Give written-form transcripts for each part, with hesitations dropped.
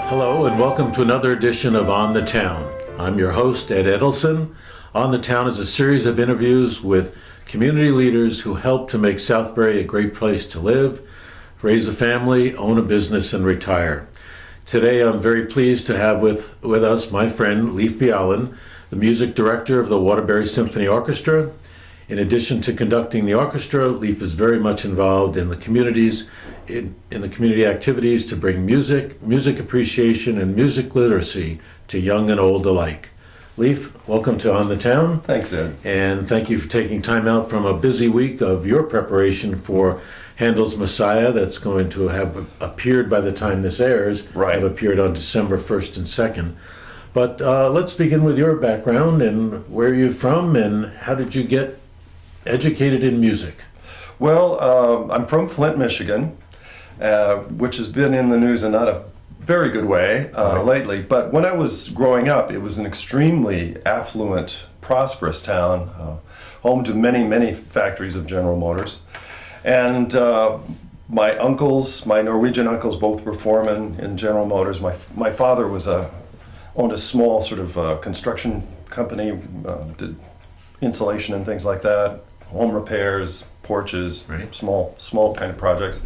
Hello and welcome to another edition of On the Town. I'm your host, Ed Edelson. On the Town is a series of interviews with community leaders who help to make Southbury a great place to live, raise a family, own a business, and retire. Today I'm very pleased to have with us my friend Leif Bjaland, the music director of the Waterbury Symphony Orchestra. In addition to conducting the orchestra, Leif is very much involved in the communities, in the community activities to bring music appreciation, and music literacy to young and old alike. Leif, welcome to On the Town. Thanks, Ed. And thank you for taking time out from a busy week of your preparation for Handel's Messiah that's going to have appeared by the time this airs, Right. have appeared on December 1st and 2nd. But let's begin with your background and where you're from and how did you get educated in music? Well, I'm from Flint, Michigan, which has been in the news in not a very good way lately. But when I was growing up, it was an extremely affluent, prosperous town, home to many, many factories of General Motors. And my Norwegian uncles, both were foremen in General Motors. My father owned a small sort of construction company, did insulation and things like that. Home repairs, porches, Right. small kind of projects.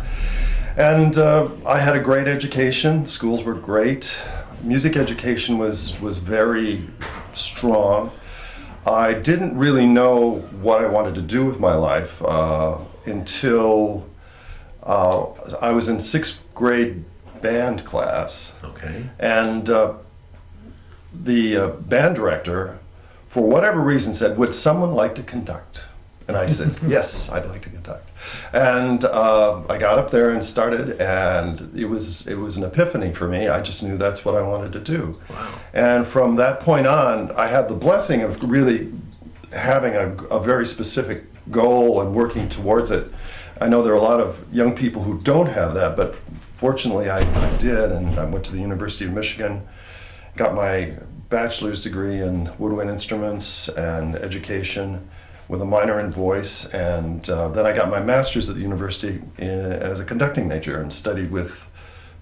And I had a great education. Schools were great. Music education was very strong. I didn't really know what I wanted to do with my life until I was in sixth grade band class. Okay. And the band director, for whatever reason, said, "Would someone like to conduct?" And I said, "Yes, I'd like to conduct." And I got up there and started, and it was an epiphany for me. I just knew that's what I wanted to do. Wow. And from that point on, I had the blessing of really having a very specific goal and working towards it. I know there are a lot of young people who don't have that, but fortunately I did, and I went to the University of Michigan, got my bachelor's degree in woodwind instruments and education with a minor in voice, and then I got my master's at the university as a conducting major and studied with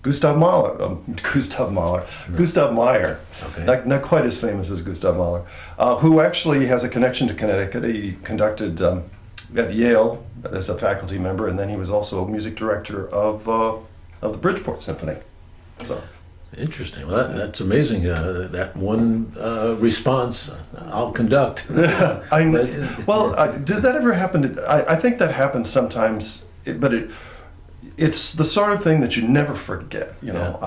Gustav Mahler, Gustav Meyer, Okay. not quite as famous as Gustav Mahler, who actually has a connection to Connecticut. He conducted at Yale as a faculty member, and then he was also a music director of the Bridgeport Symphony. So. Interesting. Well, that's amazing. That one response, I'll conduct. Did that ever happen? I think that happens sometimes, but it's the sort of thing that you never forget. You know,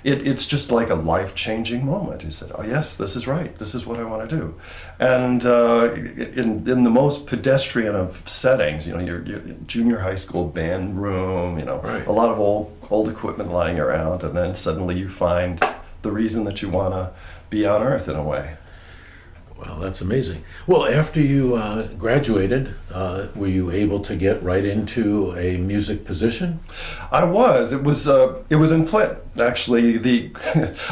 it's just like a life-changing moment. You said, "Oh yes, this is right. This is what I want to do," and in the most pedestrian of settings, you know, your junior high school band room, you know, Right. a lot of old equipment lying around, and then suddenly you find the reason that you want to be on Earth in a way. Well, that's amazing. Well, after you graduated, were you able to get right into a music position? I was. It was in Flint, actually.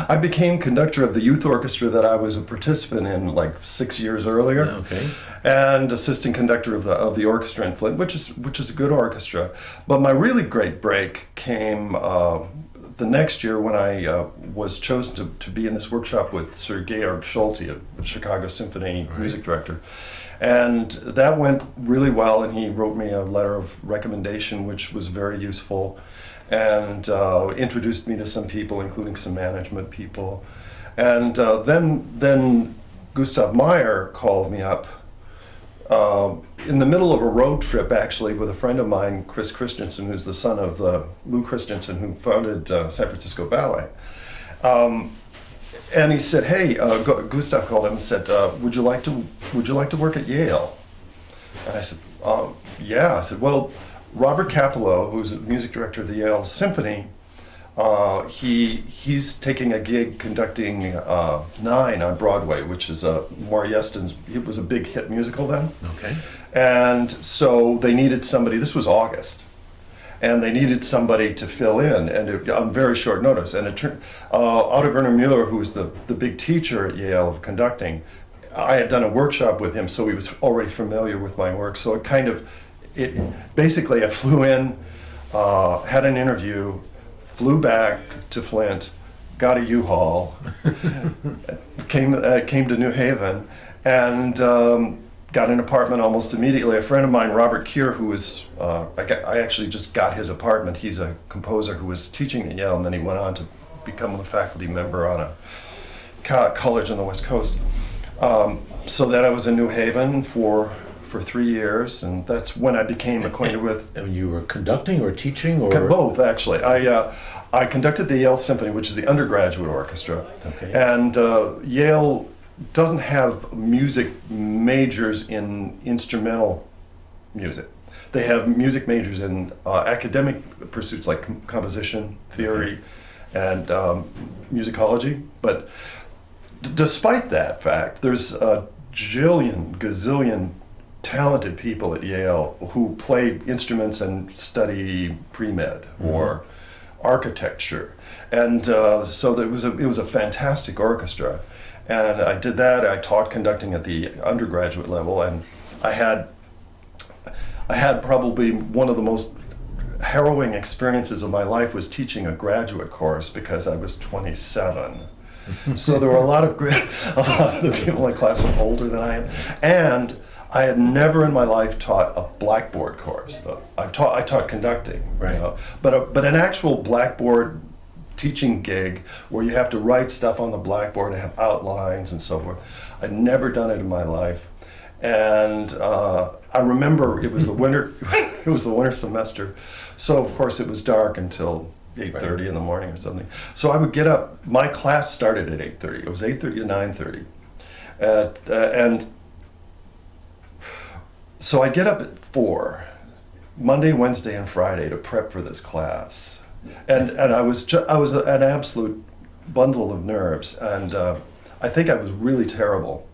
I became conductor of the youth orchestra that I was a participant in like 6 years earlier. Okay. And assistant conductor of the orchestra in Flint, which is a good orchestra. But my really great break came the next year when I was chosen to be in this workshop with Sir Georg Schulte, a Chicago Symphony music director. And that went really well, and he wrote me a letter of recommendation, which was very useful, and introduced me to some people, including some management people. And then Gustav Meyer called me up in the middle of a road trip, actually, with a friend of mine, Chris Christensen, who's the son of Lou Christensen, who founded San Francisco Ballet. And he said, "Hey," Gustav called him and said, "Would you like to work at Yale?" And I said, "Yeah." I said, "Well, Robert Capello, who's the music director of the Yale Symphony, he's taking a gig conducting Nine on Broadway, which is Maury-Yeston's. It was a big hit musical then. Okay. And so they needed somebody. This was August, and they needed somebody to fill in, and on very short notice. And it turned Otto Werner Mueller, who was the big teacher at Yale of conducting. I had done a workshop with him, so he was already familiar with my work. So basically I flew in, had an interview, flew back to Flint, got a U-Haul, came to New Haven, and got an apartment almost immediately. A friend of mine, Robert Keir, who was, I actually just got his apartment. He's a composer who was teaching at Yale, and then he went on to become a faculty member on a college on the West Coast. So then I was in New Haven for 3 years, and that's when I became acquainted with. And you were conducting or teaching, or both, actually. I conducted the Yale Symphony, which is the undergraduate orchestra, Okay. and Yale doesn't have music majors in instrumental music. They have music majors in academic pursuits like composition, theory, and musicology. But despite that fact, there's a gazillion talented people at Yale who play instruments and study pre-med or architecture. And so it was a fantastic orchestra. And I did that. I taught conducting at the undergraduate level, and I had probably one of the most harrowing experiences of my life was teaching a graduate course because I was 27. So there were a lot of the people in the class were older than I am, and I had never in my life taught a blackboard course. I taught conducting, Right. you know, but an actual blackboard teaching gig where you have to write stuff on the blackboard and have outlines and so forth. I'd never done it in my life, and I remember it was the winter. It was the winter semester, so of course it was dark until 8:30 in the morning or something. So I would get up. My class started at 8:30. It was 8:30 to 9:30, and so I get up at 4, Monday, Wednesday, and Friday to prep for this class. And I was an absolute bundle of nerves, and I think I was really terrible,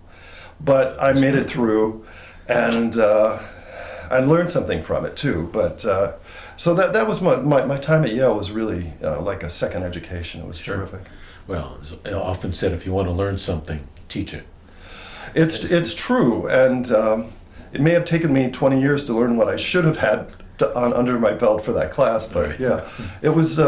but I made it through, and I learned something from it too. But so that was my time at Yale was really like a second education. It was terrific. well, it's often said, if you want to learn something, teach it. It's true, and it may have taken me 20 years to learn what I should have had under my belt for that class, but Right. yeah, it was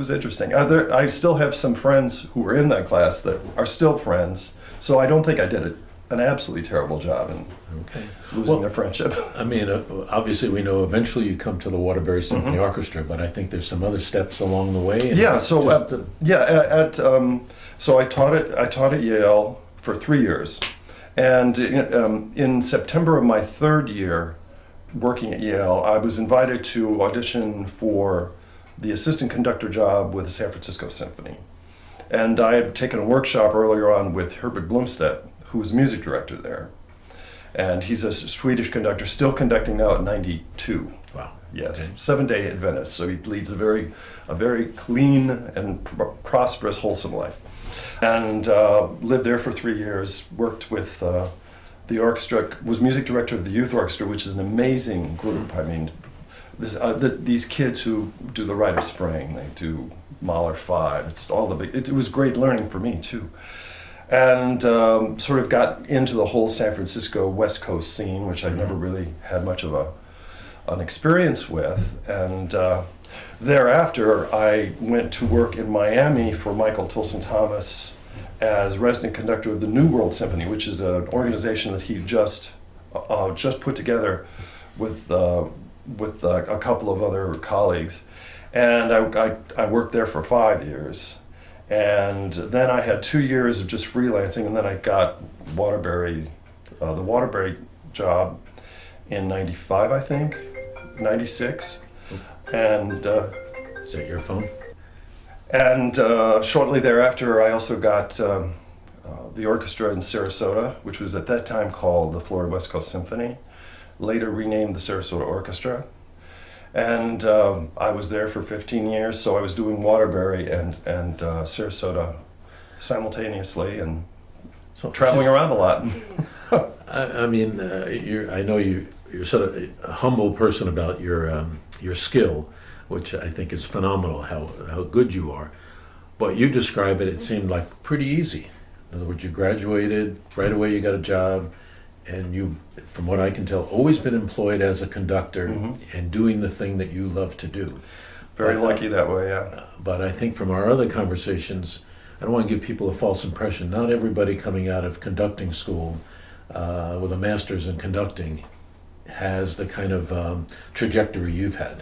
interesting. I still have some friends who were in that class that are still friends, so I don't think I did an absolutely terrible job in Okay. losing their friendship. I mean, obviously we know eventually you come to the Waterbury Symphony Orchestra, but I think there's some other steps along the way. And Yeah, so just, so I taught at Yale for 3 years, and in September of my third year working at Yale, I was invited to audition for the assistant conductor job with the San Francisco Symphony. And I had taken a workshop earlier on with Herbert Blomstedt, who was music director there. And he's a Swedish conductor, still conducting now at 92. Wow. Yes, Okay. 7-day Adventist. So he leads a very clean and prosperous, wholesome life. And lived there for 3 years, worked with the orchestra, was music director of the youth orchestra, which is an amazing group. I mean, these kids who do the Rite of Spring, they do Mahler 5. It's all the big. It was great learning for me too, and sort of got into the whole San Francisco West Coast scene, which I'd never really had much of an experience with. And thereafter, I went to work in Miami for Michael Tilson Thomas as resident conductor of the New World Symphony, which is an organization that he just put together with a couple of other colleagues, and I worked there for 5 years, and then I had 2 years of just freelancing, and then I got the Waterbury job in '95, I think, '96, and. Is that your phone? And shortly thereafter, I also got the orchestra in Sarasota, which was at that time called the Florida West Coast Symphony, later renamed the Sarasota Orchestra. And I was there for 15 years, so I was doing Waterbury and Sarasota simultaneously, and So traveling around a lot. I mean, I know you're sort of a humble person about your skill, which I think is phenomenal, how good you are. But you describe it seemed like pretty easy. In other words, you graduated, right away you got a job, and you, from what I can tell, always been employed as a conductor and doing the thing that you love to do. Very But, lucky that way, yeah. But I think from our other conversations, I don't want to give people a false impression. Not everybody coming out of conducting school with a master's in conducting has the kind of trajectory you've had.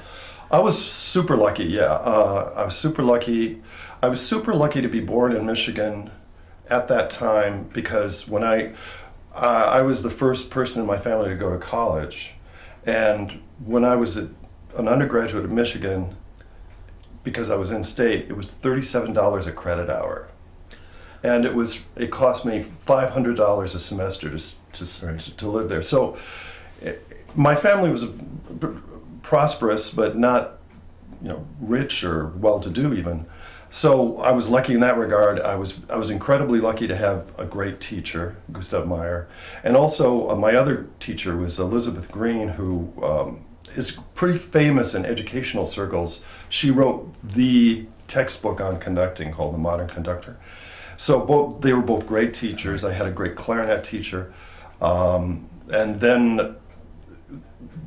I was super lucky, yeah. I was super lucky. I was super lucky to be born in Michigan at that time because when I was the first person in my family to go to college. And when I was an undergraduate at Michigan, because I was in state, it was $37 a credit hour. And it cost me $500 a semester to live there. So my family was prosperous, but not, rich or well-to-do even. So I was lucky in that regard. I was incredibly lucky to have a great teacher, Gustav Meyer, and also my other teacher was Elizabeth Green, who is pretty famous in educational circles. She wrote the textbook on conducting called The Modern Conductor. So they were both great teachers. I had a great clarinet teacher, and then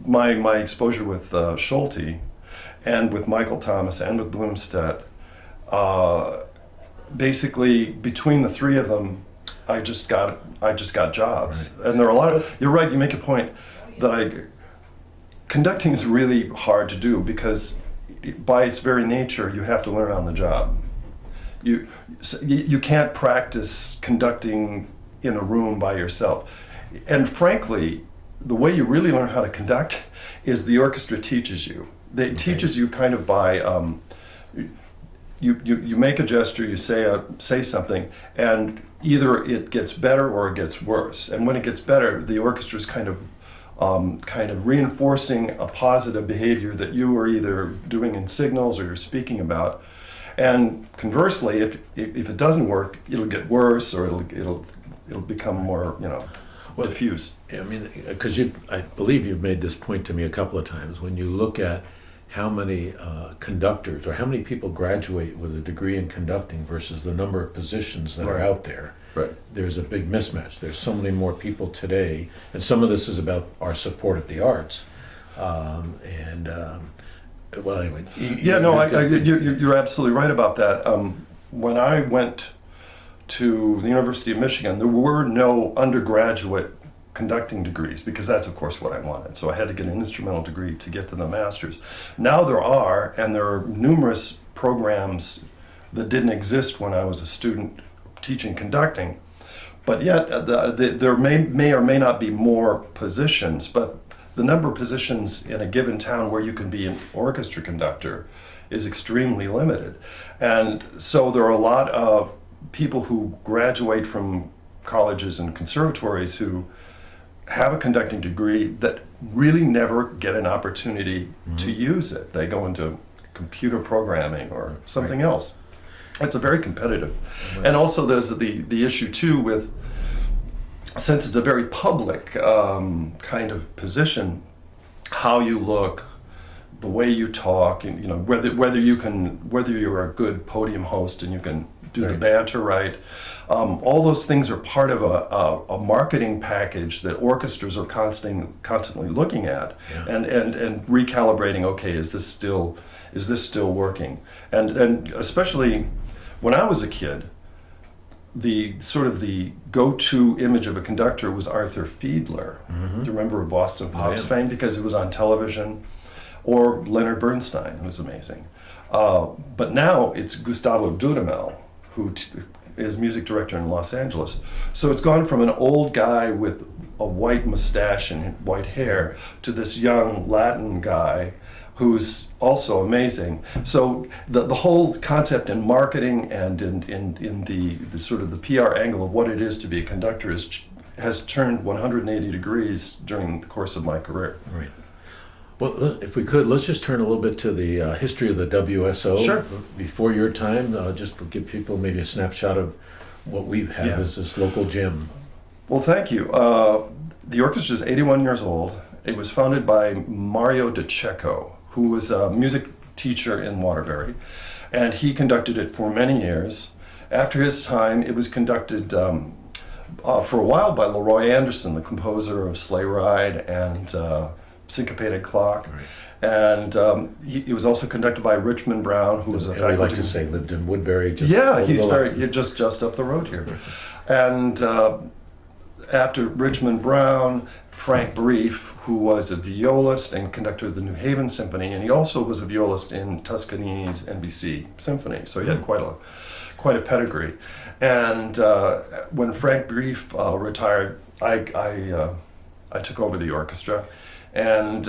my exposure with Schulte, and with Michael Thomas, and with Bloomstedt. Basically, between the three of them, I just got jobs. Right. And there are a lot of. You're right. You make a point that conducting is really hard to do because, by its very nature, you have to learn on the job. You can't practice conducting in a room by yourself. And frankly, the way you really learn how to conduct is the orchestra teaches you. It teaches you kind of by. You make a gesture, you say something, and either it gets better or it gets worse. And when it gets better, the orchestra is kind of reinforcing a positive behavior that you are either doing in signals or you're speaking about. And conversely, if it doesn't work, it'll get worse or it'll become more diffuse. I mean, because I believe you've made this point to me a couple of times. When you look at how many conductors or how many people graduate with a degree in conducting versus the number of positions that are out there, right. There's a big mismatch. There's so many more people today, and some of this is about our support of the arts. Well, anyway. You're absolutely right about that. When I went to the University of Michigan, there were no undergraduate conducting degrees because that's of course what I wanted. So I had to get an instrumental degree to get to the master's. Now there are, and there are numerous programs that didn't exist when I was a student teaching conducting, but yet there may or may not be more positions, but the number of positions in a given town where you can be an orchestra conductor is extremely limited. And so there are a lot of people who graduate from colleges and conservatories who have a conducting degree that really never get an opportunity to use it. They go into computer programming or something else. It's a very competitive. Right. And also there's the issue too with, since it's a very public kind of position, how you look, the way you talk, and whether you're a good podium host and you can do the banter right. All those things are part of a marketing package that orchestras are constantly looking at and recalibrating. Okay, is this still working? And especially when I was a kid, the sort of the go-to image of a conductor was Arthur Fiedler. Do you remember Boston Pops fame because it was on television? Or Leonard Bernstein, who's amazing. But now it's Gustavo Dudamel, who is music director in Los Angeles. So it's gone from an old guy with a white mustache and white hair to this young Latin guy who's also amazing. So the whole concept in marketing and in the sort of the PR angle of what it is to be a conductor has turned 180 degrees during the course of my career. Right. Well, if we could, let's just turn a little bit to the history of the WSO. Sure. Before your time, just to give people maybe a snapshot of what we've had as this local gym. Well, thank you. The orchestra is 81 years old. It was founded by Mario DeCecco, who was a music teacher in Waterbury, and he conducted it for many years. After his time, it was conducted for a while by Leroy Anderson, the composer of Sleigh Ride and syncopated clock. Right. And he was also conducted by Richmond Brown, who was a And we faculty. like to say lived in Woodbury. Just Yeah, over he's the line. just up the road here. And after Richmond Brown, Frank Brief, who was a violist and conductor of the New Haven Symphony, and he also was a violist in Toscanini's NBC Symphony. So he had quite a pedigree. And when Frank Brief retired, I took over the orchestra, and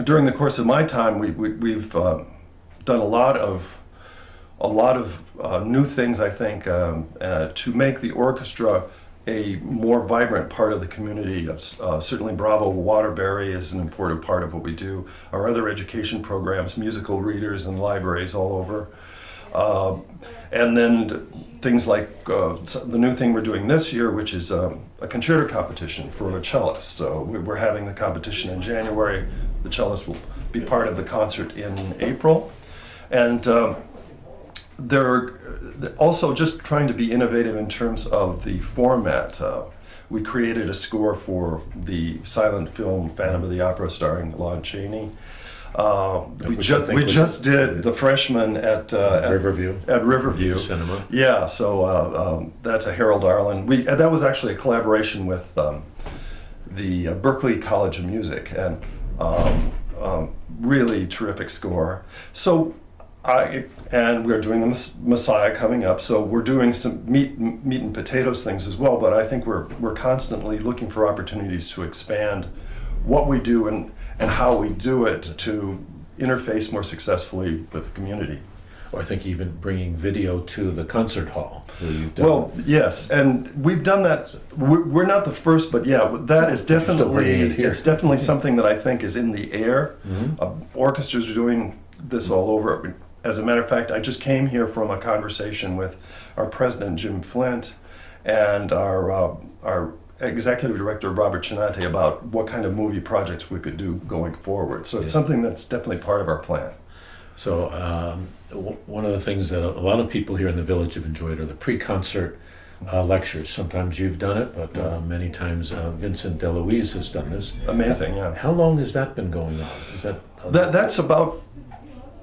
during the course of my time, we've done a lot of new things, I think, to make the orchestra a more vibrant part of the community. Certainly Bravo Waterbury is an important part of what we do. Our other education programs, musical readers and libraries all over. And then things like the new thing we're doing this year, which is a concerto competition for a cellist. So we're having the competition in January. The cellist will be part of the concert in April. And they're also just trying to be innovative in terms of the format. We created a score for the silent film Phantom of the Opera starring Lon Chaney. We just did The Freshman at Riverview. At Riverview Cinema. Yeah, so that's a Harold Arlen. That was actually a collaboration with the Berklee College of Music, and really terrific score. So and we're doing the Messiah coming up, so we're doing some meat and potatoes things as well. But I think we're constantly looking for opportunities to expand what we do and how we do it to interface more successfully with the community. Or I think even bringing video to the concert hall. where you've done- Well, yes, and we've done that. We're not the first, but yeah, that is Still bringing definitely it here. it's definitely something that I think is in the air. Orchestras are doing this all over. As a matter of fact, I just came here from a conversation with our president Jim Flint and our executive director Robert Chinante about what kind of movie projects we could do going forward. So it's something that's definitely part of our plan. So one of the things that a lot of people here in the village have enjoyed are the pre-concert lectures. Sometimes you've done it, but many times Vincent DeLuise has done this. Amazing, yeah. How long has that been going on? Is That's about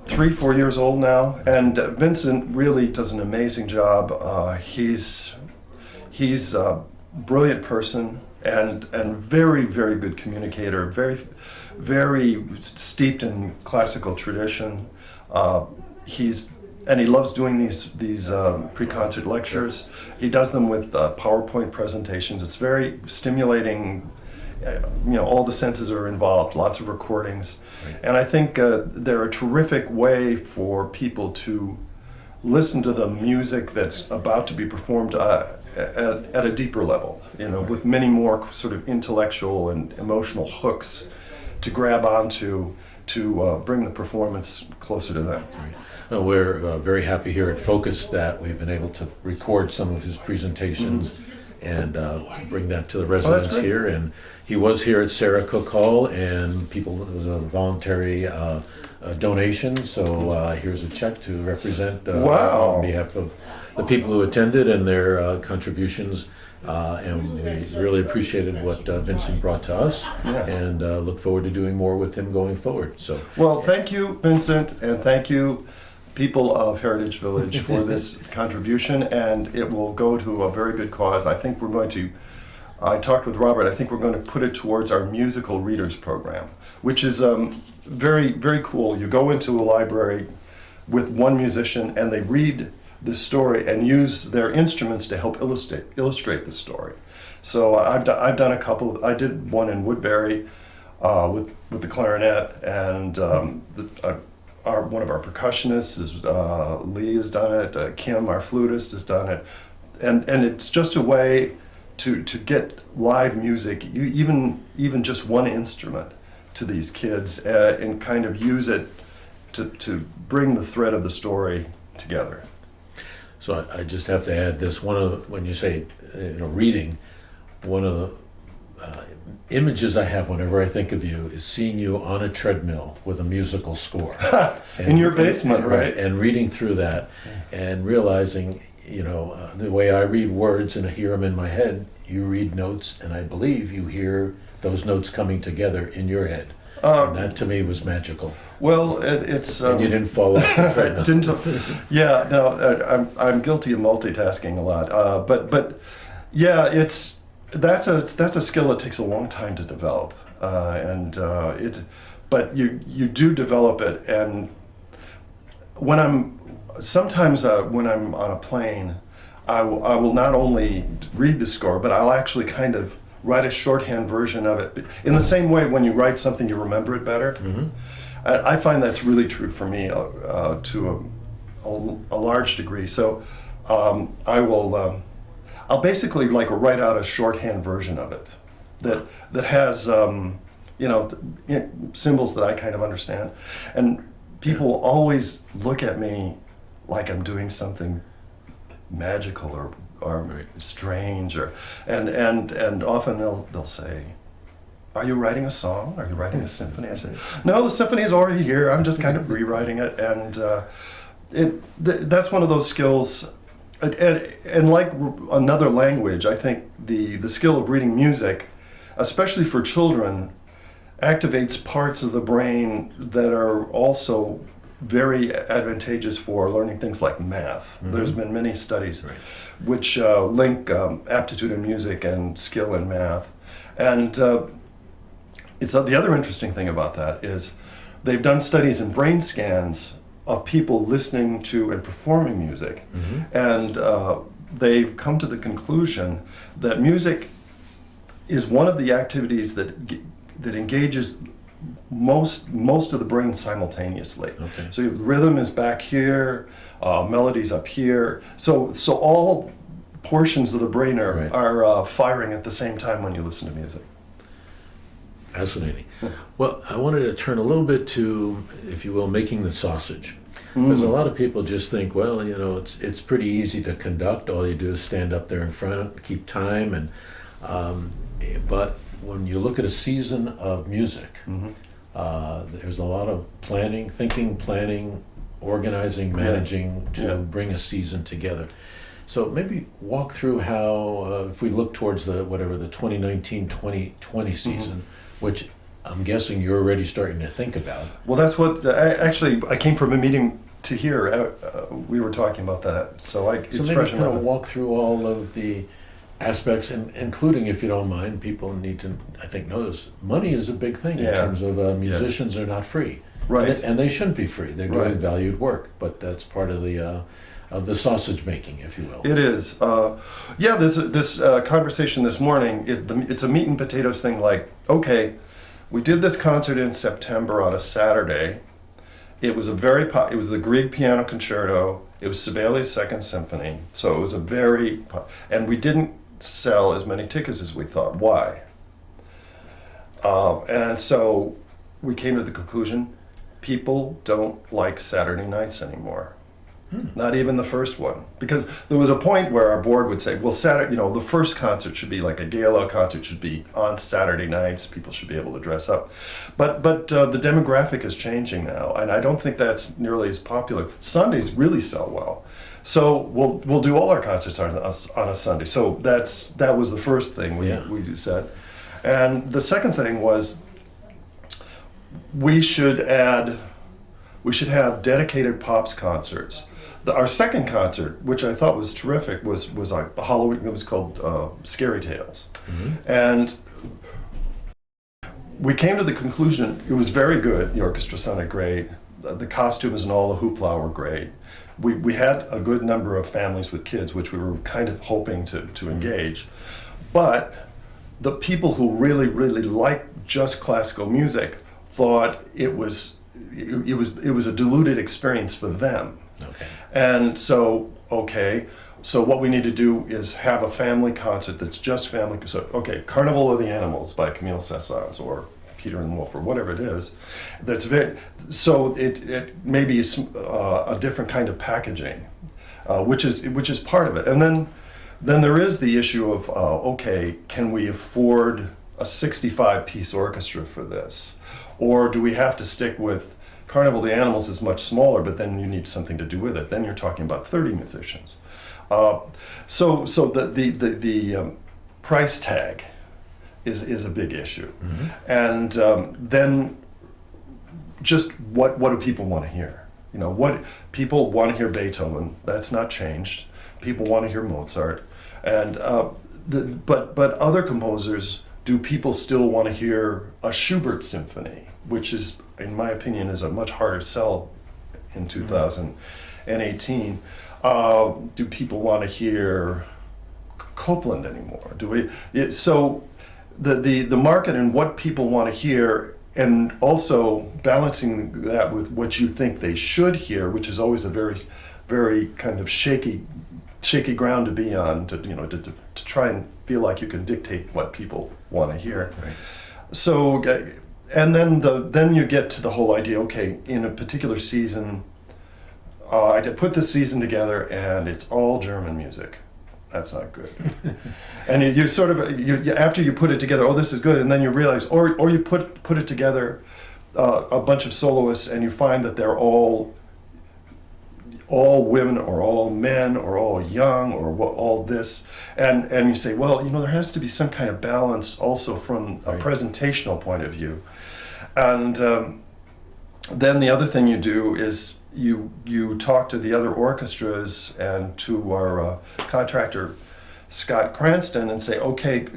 3-4 years old now, and Vincent really does an amazing job. He's a brilliant person and very, very good communicator, very steeped in classical tradition. He loves doing these pre-concert lectures. He does them with PowerPoint presentations. It's very stimulating. All the senses are involved, lots of recordings. Right. And I think they're a terrific way for people to listen to the music that's about to be performed at a deeper level, with many more sort of intellectual and emotional hooks to grab onto to bring the performance closer to them. Right. We're very happy here at Focus that we've been able to record some of his presentations and bring that to the residents here. And he was here at Sarah Cook Hall, and it was a voluntary donation. So here's a check to represent on behalf of the people who attended and their contributions. And we really appreciated what Vincent brought to us, and look forward to doing more with him going forward. So, well, thank you, Vincent, and thank you, people of Heritage Village, for this contribution, and it will go to a very good cause. I think I talked with Robert, I think we're going to put it towards our musical readers program, which is very, very cool. You go into a library with one musician and they read the story and use their instruments to help illustrate the story. So I've done a couple. I did one in Woodbury with the clarinet, and one of our percussionists Lee has done it. Kim, our flutist, has done it, and it's just a way to get live music, even just one instrument, to these kids and kind of use it to bring the thread of the story together. So I just have to add this. When you say reading, one of the images I have whenever I think of you is seeing you on a treadmill with a musical score. In your basement, right? And reading through that and realizing, the way I read words and I hear them in my head, you read notes, and I believe you hear those notes coming together in your head. And that to me was magical. Well, it's And you didn't fall off the treadmill. Yeah, no, I'm guilty of multitasking a lot. But yeah, that's a skill that takes a long time to develop, but you do develop it. And when I'm on a plane, I will not only read the score, but I'll actually kind of write a shorthand version of it. In the same way, when you write something, you remember it better. Mm-hmm. I find that's really true for me to a large degree. So I'll basically like write out a shorthand version of it that has symbols that I kind of understand, and people will always look at me like I'm doing something magical or Right. strange, and often they'll say, "Are you writing a song? Are you writing a symphony?" I say, "No, the symphony is already here. I'm just kind of rewriting it." And that's one of those skills. And like another language, I think the skill of reading music, especially for children, activates parts of the brain that are also very advantageous for learning things like math. Mm-hmm. There's been many studies Right. which link aptitude in music and skill in math. And it's the other interesting thing about that is they've done studies in brain scans of people listening to and performing music. Mm-hmm. And they've come to the conclusion that music is one of the activities that engages most of the brain simultaneously. Okay. So rhythm is back here, melody's up here. So all portions of the brain Right. are firing at the same time when you listen to music. Fascinating. Well, I wanted to turn a little bit to, if you will, making the sausage. Because a lot of people just think, well, it's pretty easy to conduct. All you do is stand up there in front, keep time, and but when you look at a season of music, there's a lot of planning, organizing, managing to bring a season together. So maybe walk through how, if we look towards the 2019-2020 season, which I'm guessing you're already starting to think about. Well, that's what I came from a meeting to here. We were talking about that, so it's So maybe fresh in my kind of mind. walk through all of the aspects, and including, if you don't mind, people need to, I think, know this. Money is a big thing in Yeah. terms of musicians are not free, Right. And they shouldn't be free. They're doing Right. valued work, but that's part of the sausage making, if you will. It is. This conversation this morning, it's a meat and potatoes thing. Like, okay, we did this concert in September on a Saturday. It was it was the Grieg Piano Concerto. It was Sibelius' Second Symphony. So it was and we didn't sell as many tickets as we thought. Why? And so we came to the conclusion, people don't like Saturday nights anymore. Not even the first one. Because there was a point where our board would say, well, the first concert should be like a gala concert, should be on Saturday nights. People should be able to dress up. But the demographic is changing now, and I don't think that's nearly as popular. Sundays really sell well. So we'll do all our concerts on a Sunday. So that was the first thing we said. And the second thing was we should have dedicated Pops concerts. Our second concert, which I thought was terrific, was a Halloween. It was called Scary Tales, and we came to the conclusion it was very good. The orchestra sounded great. The costumes and all the hoopla were great. We had a good number of families with kids, which we were kind of hoping to engage, but the people who really liked just classical music thought it was a diluted experience for them. Okay. And so what we need to do is have a family concert that's just family. So, Carnival of the Animals by Camille Saint-Saëns or Peter and the Wolf or whatever it is. That's it maybe is a different kind of packaging, which is part of it. And then there is the issue of can we afford a 65-piece orchestra for this, or do we have to stick with Carnival of the Animals is much smaller, but then you need something to do with it. Then you're talking about 30 musicians. So the price tag is a big issue. And then just what do people want to hear? You know, what people want to hear Beethoven. That's not changed. People want to hear Mozart, and but other composers. Do people still want to hear a Schubert symphony, which is, in my opinion, is a much harder sell in 2018? Do people want to hear Copland anymore? So the market and what people want to hear, and also balancing that with what you think they should hear, which is always a very, very kind of shaky ground to be on, to try and feel like you can dictate what people want to hear. Right. So, and then you get to the whole idea. Okay, in a particular season, I put this season together, and it's all German music. That's not good. And you sort of you after you put it together, oh, this is good, and then you realize, or you put it together, a bunch of soloists, and you find that they're all women or all men or all young or all this, and you say, well, there has to be some kind of balance also from a presentational point of view. And then the other thing you do is you talk to the other orchestras and to our contractor Scott Cranston and say, okay,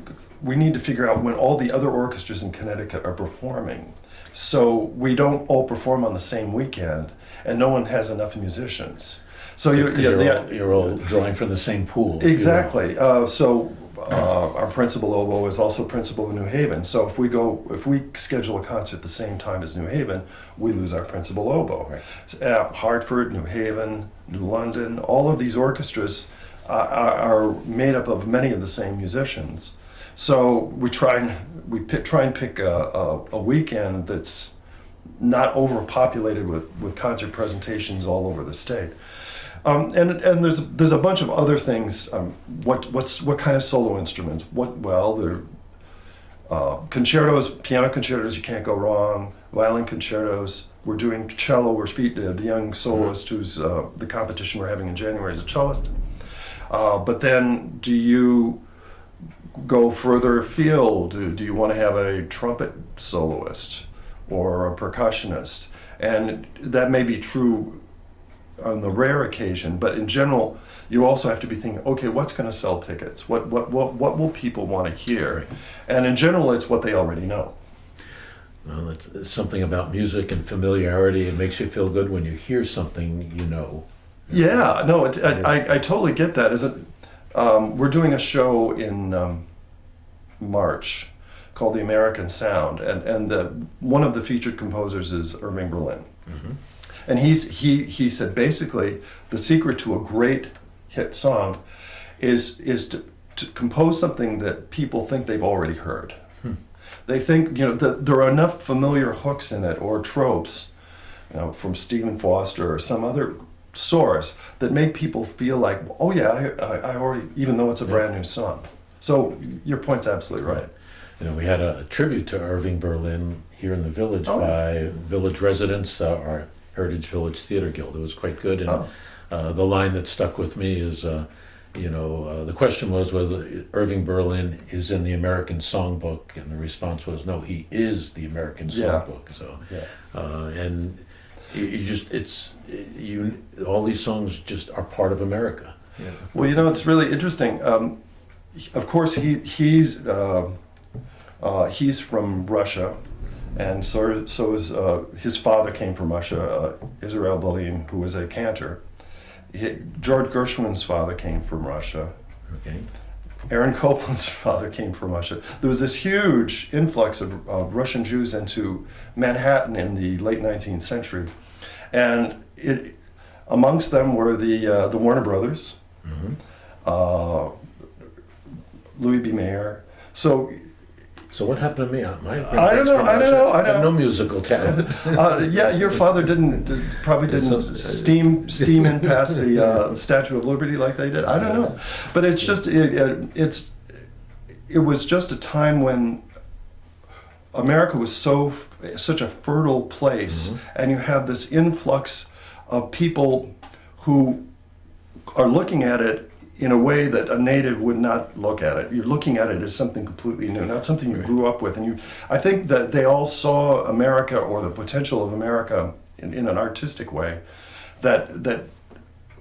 we need to figure out when all the other orchestras in Connecticut are performing, so we don't all perform on the same weekend and no one has enough musicians. So you're all drawing from the same pool. Exactly. So our principal oboe is also principal in New Haven. So if we schedule a concert the same time as New Haven, we lose our principal oboe. Right. Hartford, New Haven, New London, all of these orchestras are made up of many of the same musicians. So we try and pick a weekend that's not overpopulated with concert presentations all over the state. And there's a bunch of other things. What kind of solo instruments? They're concertos, piano concertos. You can't go wrong. Violin concertos. We're doing cello. The young soloist who's the competition we're having in January is a cellist. But then, do you go further afield? Do you want to have a trumpet soloist or a percussionist? And that may be true on the rare occasion, but in general, you also have to be thinking, okay, what's going to sell tickets? What will people want to hear? And in general, it's what they already know. Well, it's something about music and familiarity. It makes you feel good when you hear something you know. Yeah, no, I totally get that. We're doing a show in March called The American Sound, and one of the featured composers is Irving Berlin. Mm-hmm. And he said basically the secret to a great hit song is to compose something that people think they've already heard. They think there are enough familiar hooks in it or tropes, from Stephen Foster or some other source that make people feel like, oh yeah, I already, even though it's a brand new song. So your point's absolutely right. We had a tribute to Irving Berlin here in the village by village residents, our Heritage Village Theater Guild. It was quite good, and the line that stuck with me is, the question was whether Irving Berlin is in the American Songbook, and the response was no, he is the American Songbook. So, and all these songs just are part of America. Yeah. Well, it's really interesting. Of course, he's from Russia. And so is his father came from Russia, Israel Bolim, who was a cantor. George Gershwin's father came from Russia. Okay. Aaron Copland's father came from Russia. There was this huge influx of Russian Jews into Manhattan in the late 19th century, and amongst them were the Warner Brothers, Louis B. Mayer. So what happened to me? I don't know. I have no musical talent. Your father probably didn't steam in past the Statue of Liberty like they did. I don't know, but it's just it was just a time when America was such a fertile place, and you have this influx of people who are looking at it in a way that a native would not look at it. You're looking at it as something completely new, not something you grew up with. And I think that they all saw America, or the potential of America, in an artistic way that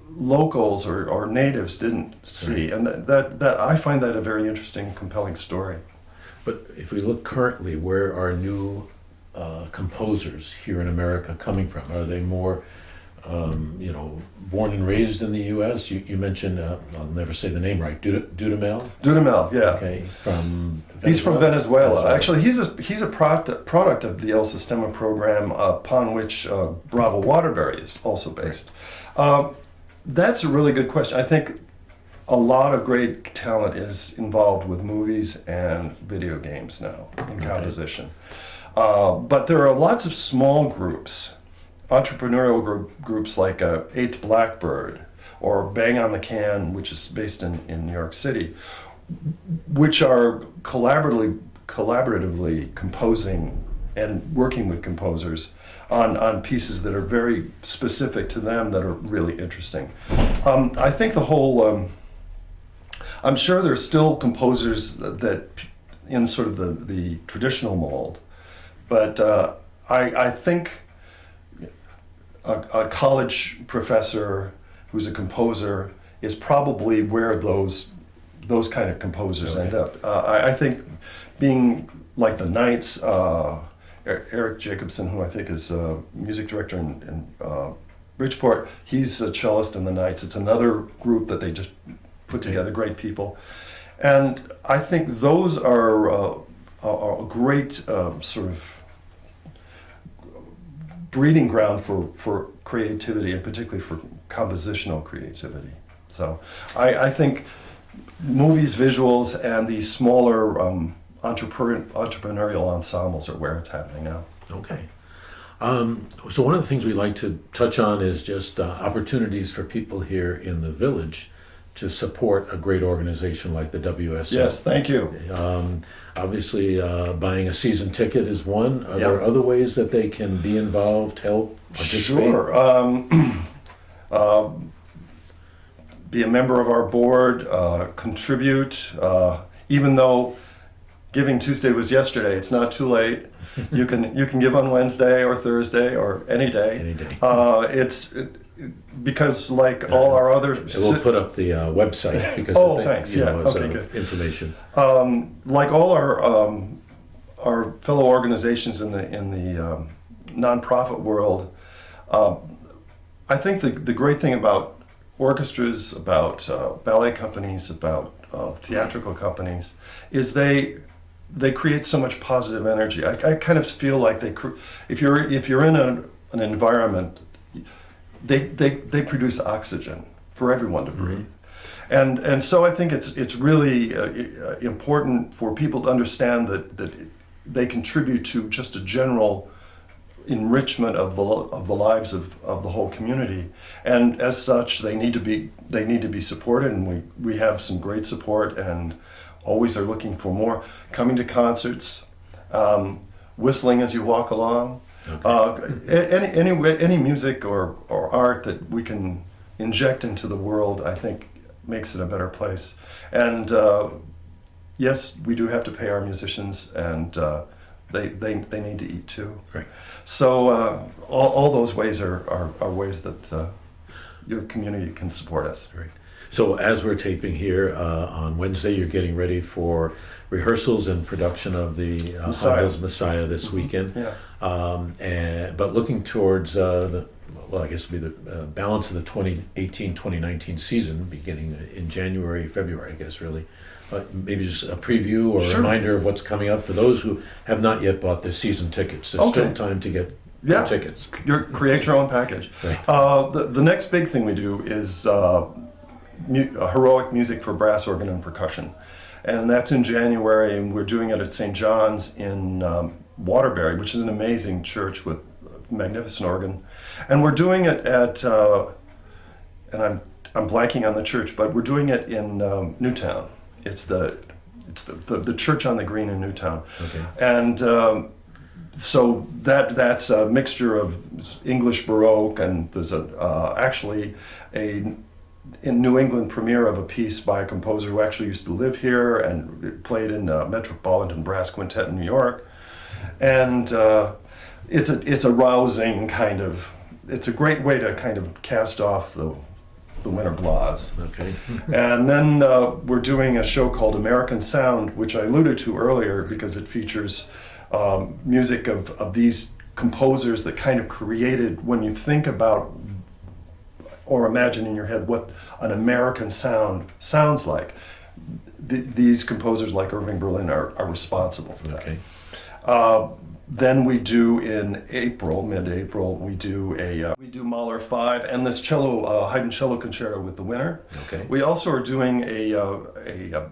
locals or natives didn't see. And that I find that a very interesting, compelling story. But if we look currently, where are new composers here in America coming from? Are they more, born and raised in the U.S.? You mentioned, I'll never say the name right, Dudamel? Dudamel, yeah. Okay, from Venezuela? He's from Venezuela. Actually, he's a product of the El Sistema program, upon which Bravo Waterbury is also based. That's a really good question. I think a lot of great talent is involved with movies and video games now in composition. But there are lots of small groups, entrepreneurial groups like Eighth Blackbird or Bang on the Can, which is based in New York City, which are collaboratively composing and working with composers on pieces that are very specific to them, that are really interesting. I think the whole, I'm sure there's still composers that in sort of the traditional mold, but I think a college professor who's a composer is probably where those kind of composers end up. I think being like the Knights, Eric Jacobson, who I think is a music director in Bridgeport, he's a cellist in the Knights. It's another group that they just put together, great people. And I think those are a great sort of breeding ground for creativity, and particularly for compositional creativity. So I think movies, visuals, and these smaller entrepreneurial ensembles are where it's happening now. Okay. So one of the things we like to touch on is just opportunities for people here in the village to support a great organization like the WSO. Yes, thank you. Obviously, buying a season ticket is one. Are there other ways that they can be involved, help, participate? Sure. Be a member of our board, contribute, even though Giving Tuesday was yesterday. It's not too late. You can give on Wednesday or Thursday or any day. Any day. Because like all our other. We'll put up the website because thanks. Yeah. Okay. Good. Information. Like all our fellow organizations in the nonprofit world, I think the great thing about orchestras, about ballet companies, about theatrical companies, is they create so much positive energy. I kind of feel like if you're in an environment, they produce oxygen for everyone to breathe, and so I think it's really important for people to understand that they contribute to just a general enrichment of the lives of the whole community, and as such they need to be supported, and we have some great support and always are looking for more, coming to concerts, whistling as you walk along. Okay. Any music or art that we can inject into the world, I think makes it a better place. And yes, we do have to pay our musicians, and they need to eat too. Right. So all those ways are ways that your community can support us. Right. So as we're taping here on Wednesday, you're getting ready for rehearsals and production of the Handel's Messiah this weekend. Yeah. But looking towards I guess it'll be the balance of the 2018-2019 season, beginning in January, February, I guess, really. Maybe just a preview or a reminder of what's coming up for those who have not yet bought the season tickets. There's still time to get tickets. Create your own package. Right. The next big thing we do is heroic music for brass, organ, and percussion. And that's in January, and we're doing it at St. John's in Waterbury, which is an amazing church with a magnificent organ. And we're doing it at, and I'm blanking on the church, but we're doing it in Newtown. It's the church on the green in Newtown. Okay. And so that's a mixture of English Baroque, and there's actually a in New England premiere of a piece by a composer who actually used to live here and played in Metropolitan Brass Quintet in New York. And it's a rousing kind of, it's a great way to kind of cast off the winter blahs. Okay. And then we're doing a show called American Sound, which I alluded to earlier because it features music of these composers that kind of created, when you think about or imagine in your head what an American sound sounds like, these composers like Irving Berlin are responsible for that. Okay. Then we do in April, mid-April, we do Mahler 5 and this Haydn cello concerto with the winner. Okay. We also are doing a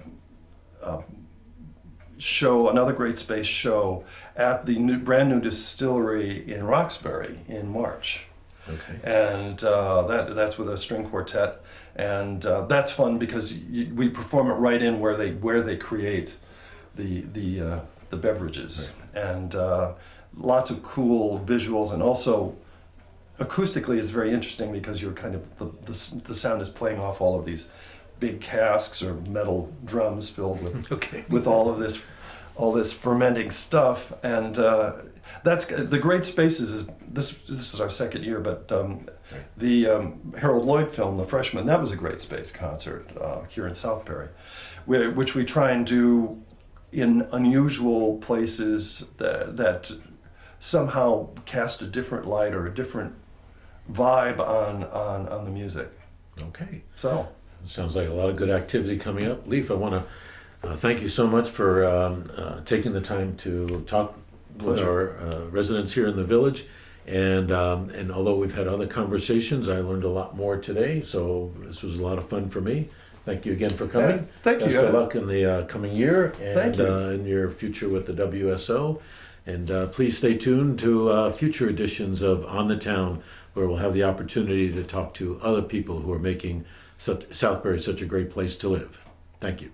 show, another Great Space show at the brand new distillery in Roxbury in March. Okay. And that's with a string quartet, and that's fun because we perform it right in where they create the beverages, right. And lots of cool visuals, and also acoustically is very interesting because you're kind of the sound is playing off all of these big casks or metal drums filled with Okay. with all this fermenting stuff, and that's the Great Spaces. This is our second year, but the Harold Lloyd film, The Freshman, that was a Great Space concert here in Southbury, which we try and do in unusual places that somehow cast a different light or a different vibe on the music. Okay. So sounds like a lot of good activity coming up. Leif, I want to thank you so much for taking the time to talk with Pleasure. our residents here in the village. And although we've had other conversations, I learned a lot more today. So this was a lot of fun for me. Thank you again for coming. Yeah, thank you. Best of luck in the coming year and Thank you. In your future with the WSO. And please stay tuned to future editions of On the Town, where we'll have the opportunity to talk to other people who are making Southbury such a great place to live. Thank you.